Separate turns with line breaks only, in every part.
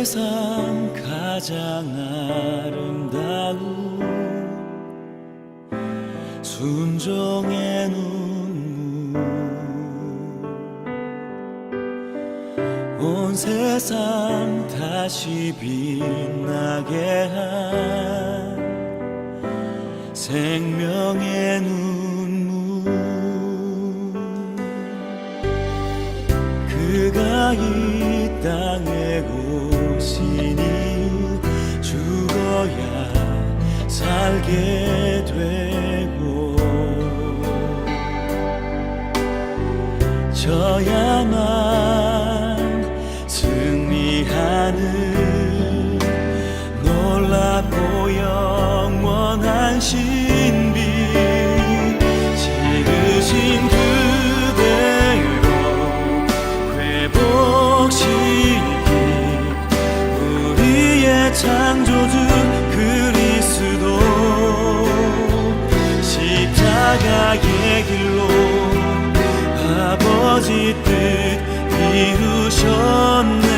세상 가장 아름다운 순종의 눈물, 온 세상 다시 빛나게 한 생명의 눈물, 그가 이 땅에 오신 이유 죽어야 살게 되고 져야만 승리하는 놀랍고 영원한 신비, 지으신 그대로 회복시킨 우리의 창조주 그리스도, 십자가의 길로 아버지 뜻 이루셨네.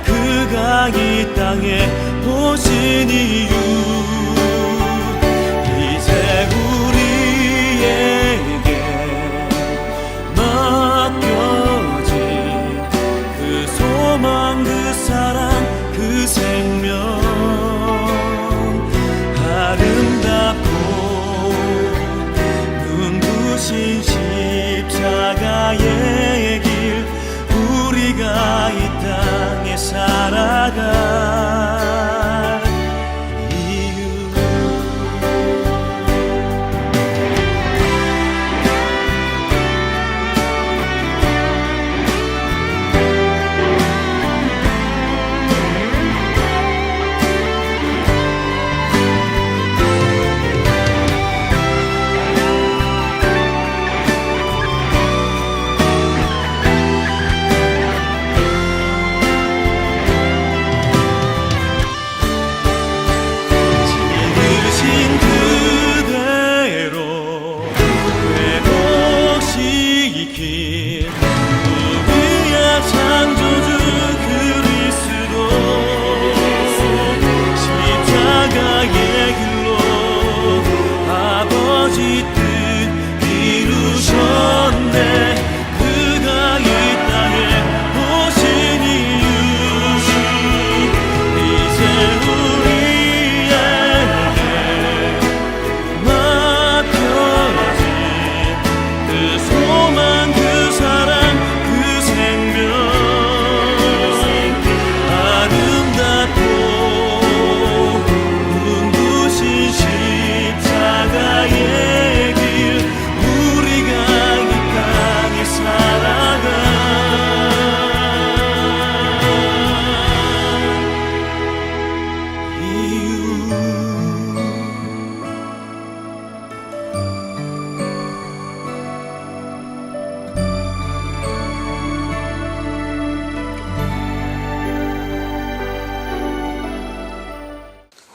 그가 이 땅에 오신 이유, 이제 우리에게 맡겨진 그 소망, 그 사랑, 그 생명, 아름답고 눈부신 십자가의 길, 우리가 이 땅에 살아갈 이유.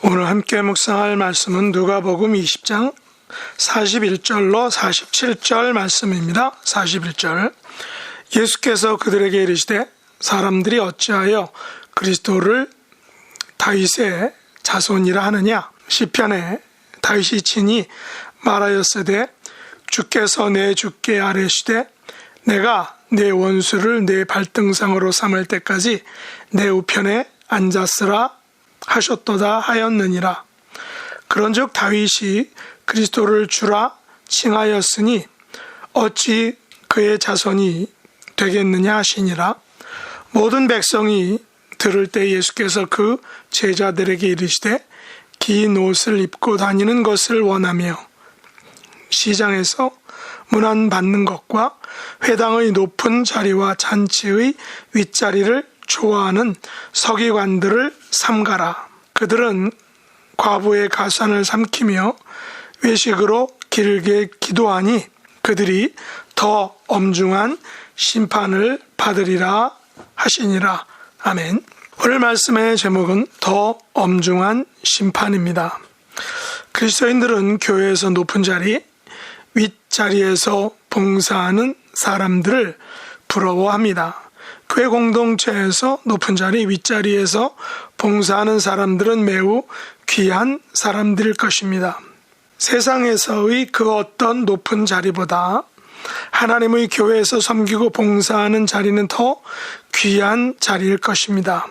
오늘 함께 묵상할 말씀은 누가복음 20장 41절로 47절 말씀입니다. 41절, 예수께서 그들에게 이르시되 사람들이 어찌하여 그리스도를 다윗의 자손이라 하느냐. 시편에 다윗이 친히 말하였으되 주께서 내 주께 아뢰시되 내가 내 원수를 내 발등상으로 삼을 때까지 내 우편에 앉았으라 하셨도다 하였느니라. 그런즉 다윗이 그리스도를 주라 칭하였으니 어찌 그의 자손이 되겠느냐 하시니라. 모든 백성이 들을 때 예수께서 그 제자들에게 이르시되 긴 옷을 입고 다니는 것을 원하며 시장에서 문안 받는 것과 회당의 높은 자리와 잔치의 윗자리를 좋아하는 서기관들을 삼가라. 그들은 과부의 가산을 삼키며 외식으로 길게 기도하니 그들이 더 엄중한 심판을 받으리라 하시니라. 아멘. 오늘 말씀의 제목은 더 엄중한 심판입니다. 그리스도인들은 교회에서 높은 자리, 윗자리에서 봉사하는 사람들을 부러워합니다. 교회 공동체에서 높은 자리, 윗자리에서 봉사하는 사람들은 매우 귀한 사람들일 것입니다. 세상에서의 그 어떤 높은 자리보다 하나님의 교회에서 섬기고 봉사하는 자리는 더 귀한 자리일 것입니다.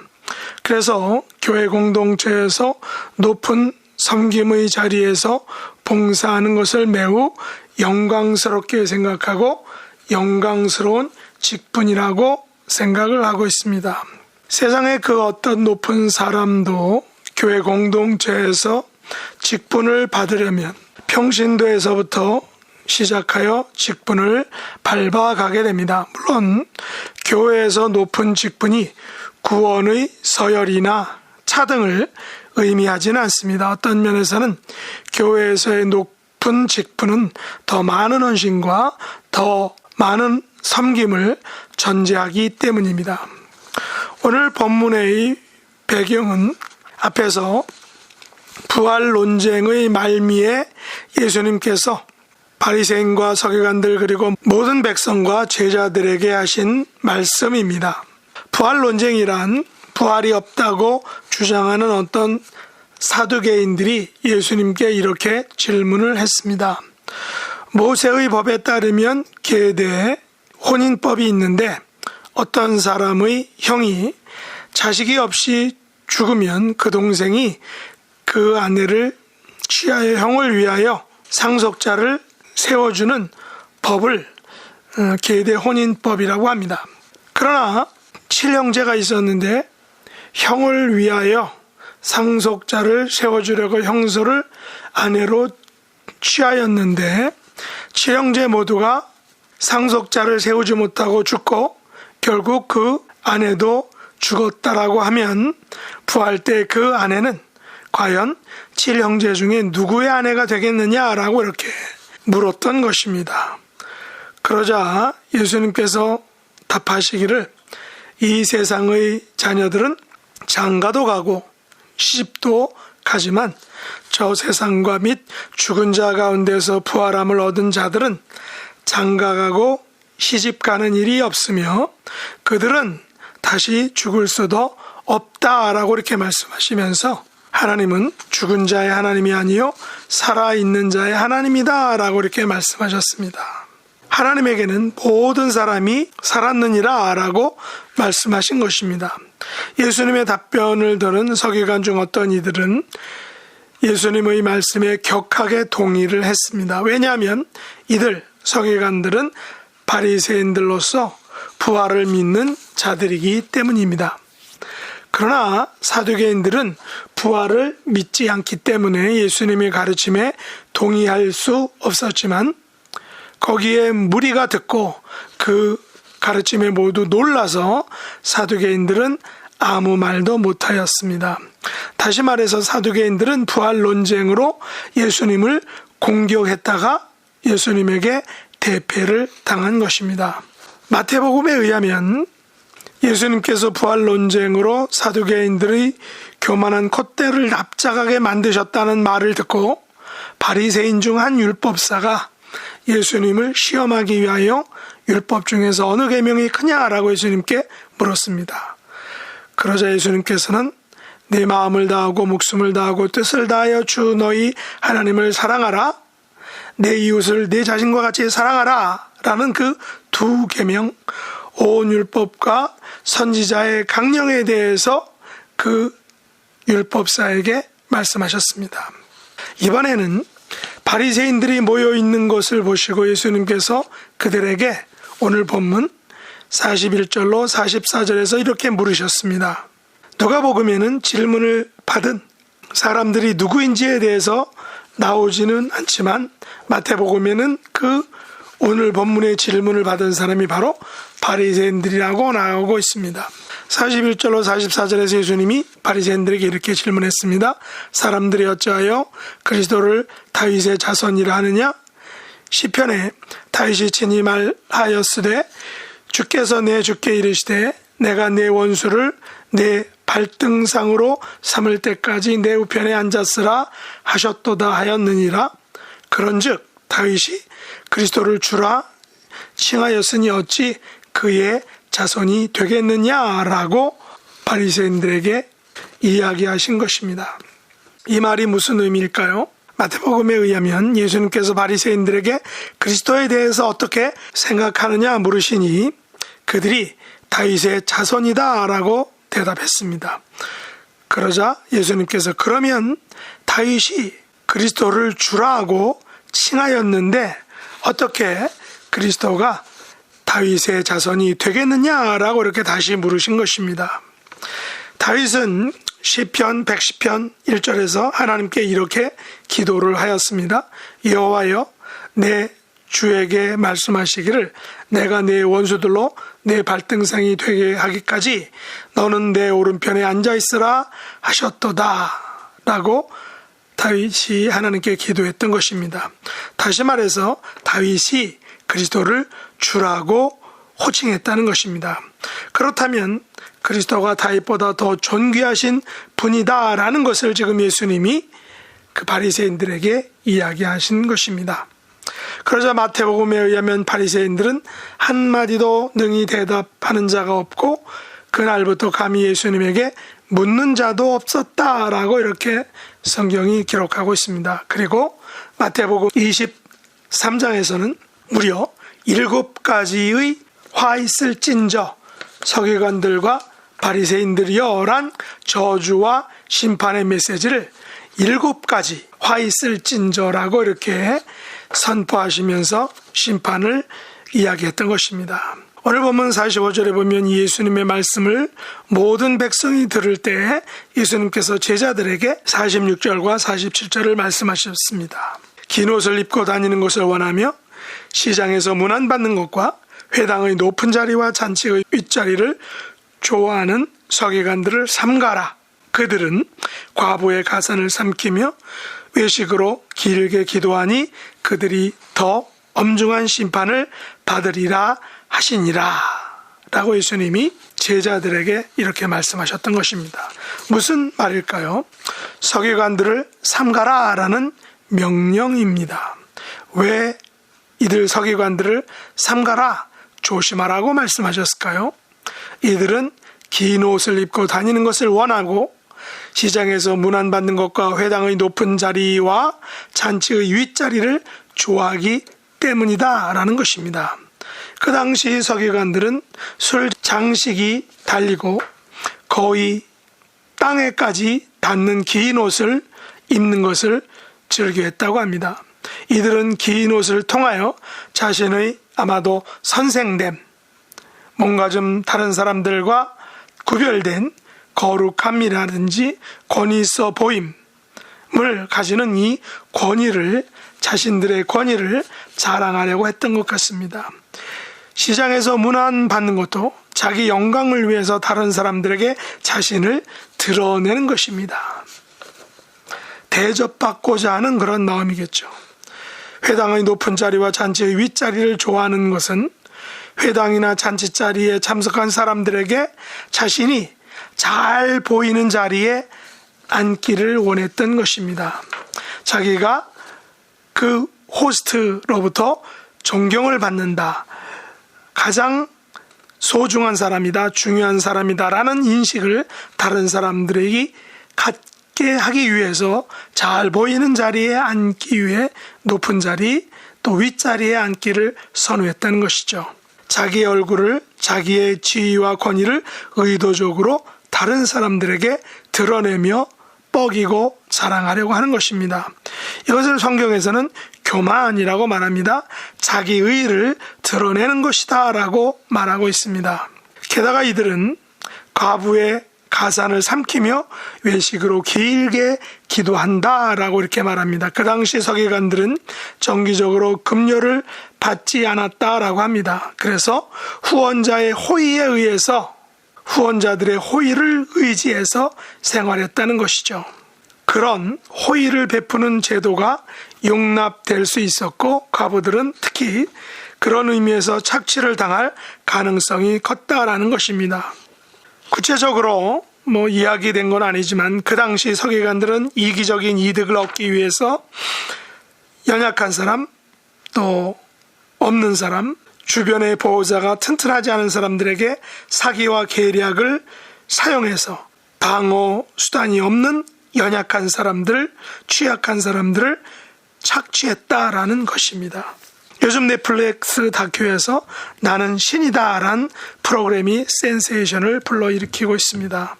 그래서 교회 공동체에서 높은 섬김의 자리에서 봉사하는 것을 매우 영광스럽게 생각하고 영광스러운 직분이라고 생각을 하고 있습니다. 세상의 그 어떤 높은 사람도 교회 공동체에서 직분을 받으려면 평신도에서부터 시작하여 직분을 밟아가게 됩니다. 물론 교회에서 높은 직분이 구원의 서열이나 차등을 의미하지는 않습니다. 어떤 면에서는 교회에서의 높은 직분은 더 많은 헌신과 더 많은 섬김을 전제하기 때문입니다. 오늘 본문의 배경은 앞에서 부활 논쟁의 말미에 예수님께서 바리새인과 서기관들 그리고 모든 백성과 제자들에게 하신 말씀입니다. 부활 논쟁이란 부활이 없다고 주장하는 어떤 사두개인들이 예수님께 이렇게 질문을 했습니다. 모세의 법에 따르면 계대에 혼인법이 있는데 어떤 사람의 형이 자식이 없이 죽으면 그 동생이 그 아내를 취하여 형을 위하여 상속자를 세워주는 법을 계대 혼인법이라고 합니다. 그러나 칠형제가 있었는데 형을 위하여 상속자를 세워주려고 형수를 아내로 취하였는데 칠형제 모두가 상속자를 세우지 못하고 죽고 결국 그 아내도 죽었다라고 하면 부활 때 그 아내는 과연 칠형제 중에 누구의 아내가 되겠느냐라고 이렇게 물었던 것입니다. 그러자 예수님께서 답하시기를 이 세상의 자녀들은 장가도 가고 시집도 가지만 저 세상과 및 죽은 자 가운데서 부활함을 얻은 자들은 장가가고 시집가는 일이 없으며 그들은 다시 죽을 수도 없다라고 이렇게 말씀하시면서 하나님은 죽은 자의 하나님이 아니요 살아있는 자의 하나님이다 라고 이렇게 말씀하셨습니다. 하나님에게는 모든 사람이 살았느니라 라고 말씀하신 것입니다. 예수님의 답변을 들은 서기관 중 어떤 이들은 예수님의 말씀에 격하게 동의를 했습니다. 왜냐하면 이들 서기관들은 바리새인들로서 부활을 믿는 자들이기 때문입니다. 그러나 사두개인들은 부활을 믿지 않기 때문에 예수님의 가르침에 동의할 수 없었지만 거기에 무리가 듣고 그 가르침에 모두 놀라서 사두개인들은 아무 말도 못하였습니다. 다시 말해서 사두개인들은 부활 논쟁으로 예수님을 공격했다가 예수님에게 대패를 당한 것입니다. 마태복음에 의하면 예수님께서 부활 논쟁으로 사두개인들의 교만한 콧대를 납작하게 만드셨다는 말을 듣고 바리새인 중 한 율법사가 예수님을 시험하기 위하여 율법 중에서 어느 계명이 크냐라고 예수님께 물었습니다. 그러자 예수님께서는 내 마음을 다하고 목숨을 다하고 뜻을 다하여 주 너희 하나님을 사랑하라, 내 이웃을 내 자신과 같이 사랑하라 라는 그 두 계명, 온 율법과 선지자의 강령에 대해서 그 율법사에게 말씀하셨습니다. 이번에는 바리새인들이 모여 있는 것을 보시고 예수님께서 그들에게 오늘 본문 41절로 44절에서 이렇게 물으셨습니다. 누가복음에는 질문을 받은 사람들이 누구인지에 대해서 나오지는 않지만 마태복음에는 그 오늘 본문의 질문을 받은 사람이 바로 바리새인들이라고 나오고 있습니다. 41절로 44절에서 예수님이 바리새인들에게 이렇게 질문했습니다. 사람들이 어찌하여 그리스도를 다윗의 자손이라 하느냐? 시편에 다윗이 친히 말하였으되 주께서 내 주께 이르시되 내가 내 원수를 내 발등상으로 삼을 때까지 내 우편에 앉았으라 하셨도다 하였느니라. 그런즉 다윗이 그리스도를 주라 칭하였으니 어찌 그의 자손이 되겠느냐라고 바리새인들에게 이야기하신 것입니다. 이 말이 무슨 의미일까요? 마태복음에 의하면 예수님께서 바리새인들에게 그리스도에 대해서 어떻게 생각하느냐 물으시니 그들이 다윗의 자손이다 라고 대답했습니다. 그러자 예수님께서 그러면 다윗이 그리스도를 주라고 칭하였는데 어떻게 그리스도가 다윗의 자손이 되겠느냐라고 이렇게 다시 물으신 것입니다. 다윗은 시편 110편 1절에서 하나님께 이렇게 기도를 하였습니다. 여호와여 내 주에게 말씀하시기를 내가 내 원수들로 내 발등상이 되게 하기까지 너는 내 오른편에 앉아있으라 하셨도다 라고 다윗이 하나님께 기도했던 것입니다. 다시 말해서 다윗이 그리스도를 주라고 호칭했다는 것입니다. 그렇다면 그리스도가 다윗보다 더 존귀하신 분이다라는 것을 지금 예수님이 그 바리새인들에게 이야기하신 것입니다. 그러자 마태복음에 의하면 바리새인들은 한마디도 능히 대답하는 자가 없고 그날부터 감히 예수님에게 묻는 자도 없었다라고 이렇게 성경이 기록하고 있습니다. 그리고 마태복음 23장에서는 무려 7가지의 화 있을진저 서기관들과 바리새인들이여란 저주와 심판의 메시지를 7가지 화 있을진저라고 이렇게 선포하시면서 심판을 이야기했던 것입니다. 오늘 본문 45절에 보면 예수님의 말씀을 모든 백성이 들을 때 예수님께서 제자들에게 46절과 47절을 말씀하셨습니다. 긴 옷을 입고 다니는 것을 원하며 시장에서 문안받는 것과 회당의 높은 자리와 잔치의 윗자리를 좋아하는 서기관들을 삼가라. 그들은 과부의 가산을 삼키며 외식으로 길게 기도하니 그들이 더 엄중한 심판을 받으리라 하시니라 라고 예수님이 제자들에게 이렇게 말씀하셨던 것입니다. 무슨 말일까요? 서기관들을 삼가라 라는 명령입니다. 왜 이들 서기관들을 삼가라 조심하라고 말씀하셨을까요? 이들은 긴 옷을 입고 다니는 것을 원하고 시장에서 문안받는 것과 회당의 높은 자리와 잔치의 윗자리를 좋아하기 때문이다 라는 것입니다. 그 당시 서기관들은 술 장식이 달리고 거의 땅에까지 닿는 긴 옷을 입는 것을 즐겨했다고 합니다. 이들은 긴 옷을 통하여 자신의 아마도 선생됨, 뭔가 좀 다른 사람들과 구별된 거룩함이라든지 권위 있어 보임을 가지는 이 권위를, 자신들의 권위를 자랑하려고 했던 것 같습니다. 시장에서 문안받는 것도 자기 영광을 위해서 다른 사람들에게 자신을 드러내는 것입니다. 대접받고자 하는 그런 마음이겠죠. 회당의 높은 자리와 잔치의 윗자리를 좋아하는 것은 회당이나 잔치 자리에 참석한 사람들에게 자신이 잘 보이는 자리에 앉기를 원했던 것입니다. 자기가 그 호스트로부터 존경을 받는다. 가장 소중한 사람이다. 중요한 사람이다. 라는 인식을 다른 사람들에게 갖게 하기 위해서 잘 보이는 자리에 앉기 위해 높은 자리 또 윗자리에 앉기를 선호했다는 것이죠. 자기의 얼굴을, 자기의 지위와 권위를 의도적으로 다른 사람들에게 드러내며 뻐기고 자랑하려고 하는 것입니다. 이것을 성경에서는 교만이라고 말합니다. 자기 의를 드러내는 것이다 라고 말하고 있습니다. 게다가 이들은 과부의 가산을 삼키며 외식으로 길게 기도한다 라고 이렇게 말합니다. 그 당시 서기관들은 정기적으로 금요를 받지 않았다라고 합니다. 그래서 후원자의 호의에 의해서 후원자들의 호의를 의지해서 생활했다는 것이죠. 그런 호의를 베푸는 제도가 용납될 수 있었고 과부들은 특히 그런 의미에서 착취를 당할 가능성이 컸다라는 것입니다. 구체적으로 이야기된 건 아니지만 그 당시 서기관들은 이기적인 이득을 얻기 위해서 연약한 사람, 또 없는 사람, 주변의 보호자가 튼튼하지 않은 사람들에게 사기와 계략을 사용해서 방어 수단이 없는 연약한 사람들, 취약한 사람들을 착취했다라는 것입니다. 요즘 넷플릭스 다큐에서 나는 신이다라는 프로그램이 센세이션을 불러일으키고 있습니다.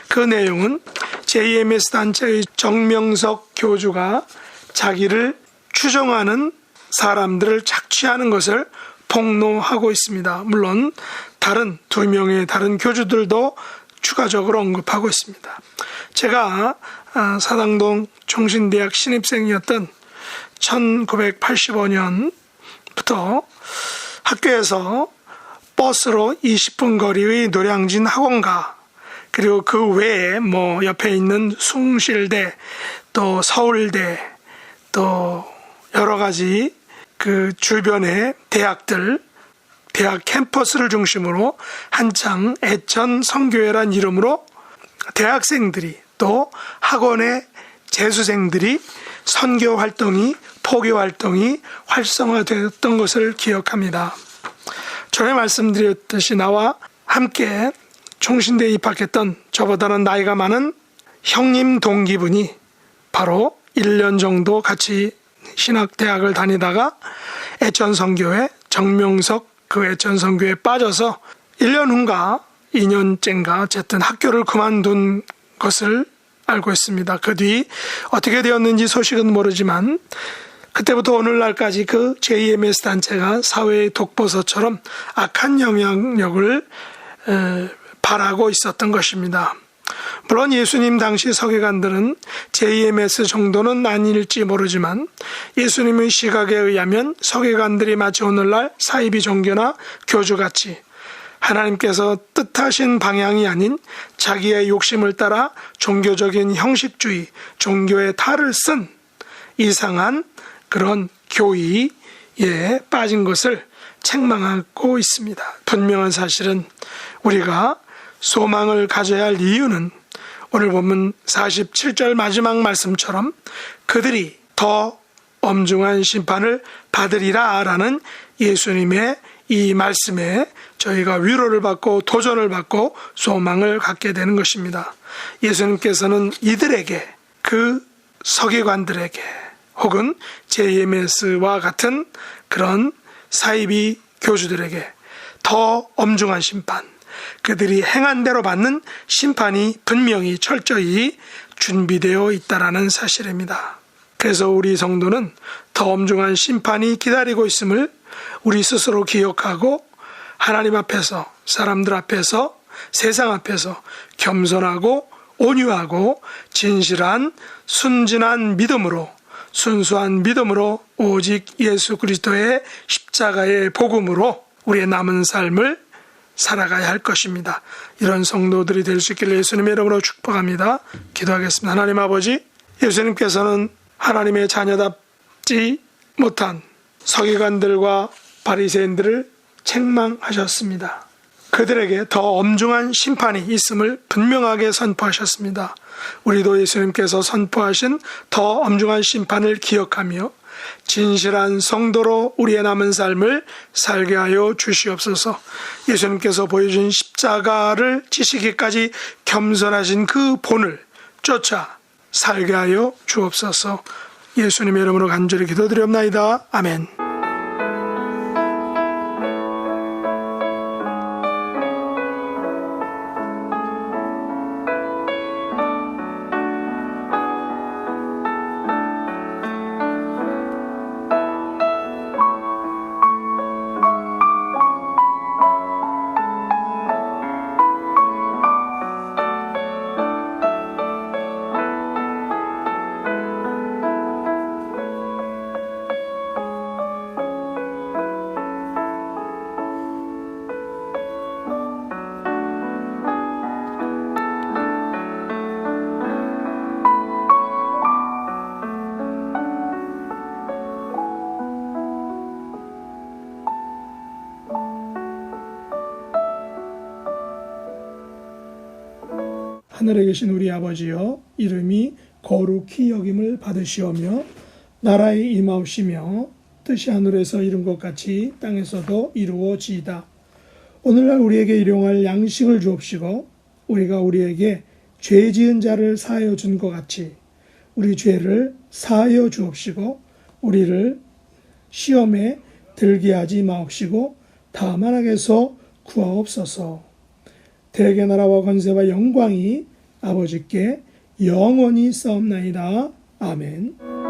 그 내용은 JMS 단체의 정명석 교주가 자기를 추종하는 사람들을 착취하는 것을 폭로하고 있습니다. 물론 다른 2명의 다른 교주들도 추가적으로 언급하고 있습니다. 제가 사당동 종신대학 신입생이었던 1985년부터 학교에서 버스로 20분 거리의 노량진 학원가, 그리고 그 외에 옆에 있는 숭실대, 또 서울대, 또 여러 가지 그 주변의 대학들, 대학 캠퍼스를 중심으로 한창 애천 선교회란 이름으로 대학생들이 또 학원의 재수생들이 선교 활동이, 포교 활동이 활성화되었던 것을 기억합니다. 전에 말씀드렸듯이 나와 함께 종신대에 입학했던 저보다는 나이가 많은 형님 동기분이 바로 1년 정도 같이 신학대학을 다니다가 애천선교회 정명석 그 애천선교회에 빠져서 1년 후인가 2년째인가 어쨌든 학교를 그만둔 것을 알고 있습니다. 그 뒤 어떻게 되었는지 소식은 모르지만 그때부터 오늘날까지 그 JMS 단체가 사회의 독버섯처럼 악한 영향력을 발하고 있었던 것입니다. 물론 예수님 당시 서기관들은 JMS 정도는 아닐지 모르지만 예수님의 시각에 의하면 서기관들이 마치 오늘날 사이비 종교나 교주같이 하나님께서 뜻하신 방향이 아닌 자기의 욕심을 따라 종교적인 형식주의, 종교의 탈을 쓴 이상한 그런 교의에 빠진 것을 책망하고 있습니다. 분명한 사실은 우리가 소망을 가져야 할 이유는 오늘 본문 47절 마지막 말씀처럼 그들이 더 엄중한 심판을 받으리라 라는 예수님의 이 말씀에 저희가 위로를 받고 도전을 받고 소망을 갖게 되는 것입니다. 예수님께서는 이들에게, 그 서기관들에게 혹은 JMS와 같은 그런 사이비 교주들에게 더 엄중한 심판, 그들이 행한 대로 받는 심판이 분명히 철저히 준비되어 있다라는 사실입니다. 그래서 우리 성도는 더 엄중한 심판이 기다리고 있음을 우리 스스로 기억하고 하나님 앞에서, 사람들 앞에서, 세상 앞에서 겸손하고 온유하고 진실한 순진한 믿음으로, 순수한 믿음으로 오직 예수 그리스도의 십자가의 복음으로 우리의 남은 삶을 살아가야 할 것입니다. 이런 성도들이 될 수 있기를 예수님의 이름으로 축복합니다. 기도하겠습니다. 하나님 아버지, 예수님께서는 하나님의 자녀답지 못한 서기관들과 바리새인들을 책망하셨습니다. 그들에게 더 엄중한 심판이 있음을 분명하게 선포하셨습니다. 우리도 예수님께서 선포하신 더 엄중한 심판을 기억하며 진실한 성도로 우리의 남은 삶을 살게 하여 주시옵소서. 예수님께서 보여준 십자가를 지시기까지 겸손하신 그 본을 쫓아 살게 하여 주옵소서. 예수님의 이름으로 간절히 기도드리옵나이다. 아멘. 하늘에 계신 우리 아버지여, 이름이 거룩히 여김을 받으시오며 나라의 임하옵시며 뜻이 하늘에서 이룬 것 같이 땅에서도 이루어지이다. 오늘날 우리에게 일용할 양식을 주옵시고 우리가 우리에게 죄 지은 자를 사하여 준 것 같이 우리 죄를 사하여 주옵시고 우리를 시험에 들게 하지 마옵시고 다만 악에서 구하옵소서. 대개 나라와 권세와 영광이 아버지께 영원히 싸움나이다. 아멘.